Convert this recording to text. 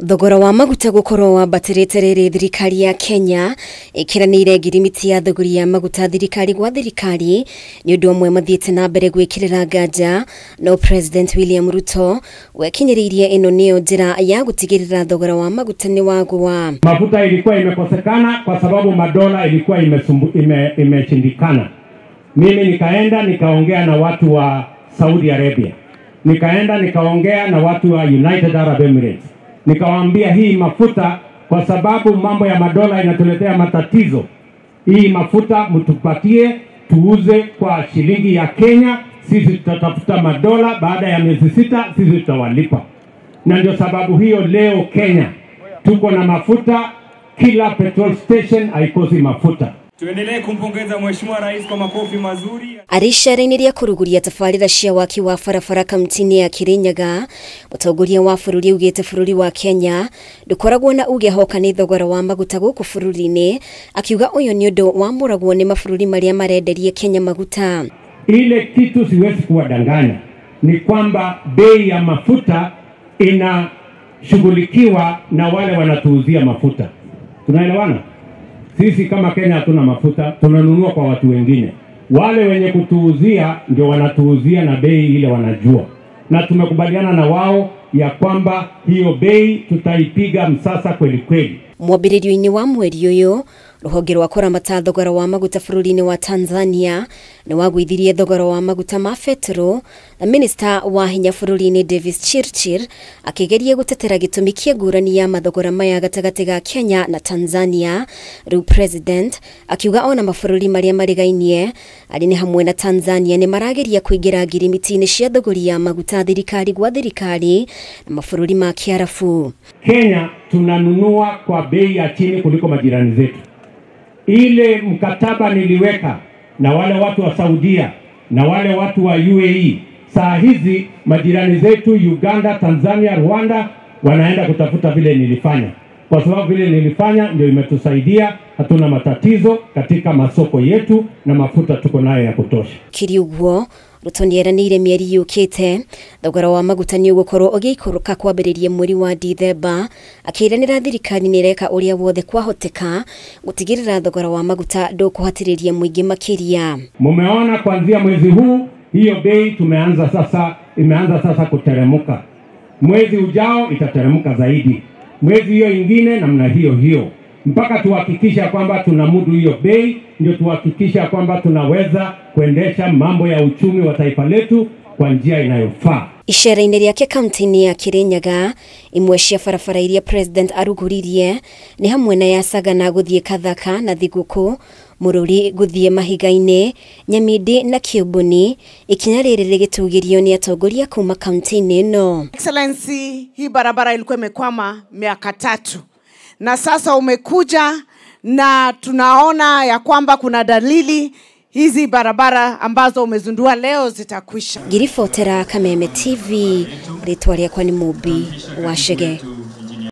Thogora wa maguta gukorwo wambatĩrĩte rĩrĩ thirikari ya Kenya ikiranĩire ngirimiti ya thogori ya maguta thirikari gwa thirikari ni ũndũ ũmwe mathiĩte na mbere gwĩkĩrĩra nganja no President William Ruto wekinyĩrĩirie ĩno nĩyo njĩra ya gũtigĩrĩra thogora wa maguta ni wagwa. Mafuta ilikuwa imekosekana kwa sababu madola ilikuwa imeshindikana. Mimi nikaenda nikaongea na watu wa Saudi Arabia. Nikaenda nikaongea na watu wa United Arab Emirates. Nikawaambia hii mafuta kwa sababu mambo ya madola inatuletea matatizo. Hii mafuta mtupatie tuuze kwa shilingi ya Kenya, sisi tutatafuta madola baada ya miezi 6 sisi tutawalipa. Na ndio sababu hiyo leo Kenya tuko na mafuta, kila petrol station haikosi mafuta. Tuendelee kumpongeza Mheshimiwa Rais kwa makofi mazuri. Arisharainiria kuruguria tafarira cia waki wa barabara kamtini ya Kirinyaga, mutongoria wa bururi ugite bururi wa Kenya ndukoragwo na uge hoka ni thogora wa maguta guku bururi-ini, akiuga uyu ni undu wamuragwo ni mabururi maria marenderie Kenya maguta. Ile kitu siwezi kuwadanganya ni kwamba bei ya mafuta inashughulikiwa na wale wanatuuzia mafuta. Tunaelewana? Sisi kama Kenya hatuna mafuta, tunanunua kwa watu wengine. Wale wenye kutuuzia ndio wanatuuzia na bei ile wanajua. Na tumekubaliana na wao ya kwamba hiyo bei tutaipiga msasa kweli kweli. Mwambĩrĩrio-inĩ wa mweri uyu ruhonge rwa kuramata thogora wa maguta bururi-ini wa Tanzania ni wagwithirie thogora wa maguta ma petro, na Minister wa hinya bururi-ini Davis Chirchir akigeria gutetera gitumi kia ngũrani ya mathogora maya gatagati ga Kenya na Tanzania. Riu President akiuga ona mabururi maria marigainie ari ni hamwe na Tanzania ni marageria kuingira ngirimiti-ini cia thogori ya maguta thirikari gwa thirikari na mabururi ma Kiarabu. Kenya tunanunua kwa bei ya chini kuliko majirani zetu. Ile mkataba niliweka na wale watu wa Saudia na wale watu wa UAE, saa hizi majirani zetu Uganda, Tanzania, Rwanda wanaenda kutafuta vile nilifanya. Kwa sababu vile nilifanya ndio imetusaidia, hatuna matatizo katika masoko yetu na mafuta tuko nayo ya kutosha. Kiriuguo Ruto nieranĩire mieri yukite thogora wa maguta ni ugukorwo ugiikũrũka kwambĩrĩria mweri wa Dithemba, akiranĩra thirikari ni reka uria wothe kwahoteka gutigĩrĩra thogora wa maguta ndũkũhatĩrĩria mũingĩ makiria. Mumeona kuanzia mwezi huu hiyo bei imeanza sasa kuteremuka. Mwezi ujao itateremuka zaidi. Mwezi hiyo ingine namna hiyo mpaka tuhakikisha kwamba tunamudu hiyo bei, ndio tuhakikisha kwamba tunaweza kuendesha mambo ya uchumi wa taifa letu kwa njia inayofaa. Icera-inĩ rĩake kaunti-inĩ ya Kirinyaga, imwe cia barabara iria President aruguririe ni hamwe na ya Sagana guthie Kathaka na Thiguku, Mururi guthie Mahiga-inĩ, Nyamindi na Kiũmbũni. Ikinya rĩrĩ rĩgĩtũgĩrio ni atongoria kuma kaunti-inĩ ĩno. Excellency, hii barabara ilikuwa imekwama miaka 3. Na sasa umekuja na tunaona ya kwamba kuna dalili hizi barabara ambazo umezundua leo zitakwisha. Ngiribotera Kameme TV, ritwa rĩakwa ni Mubi wa Chege.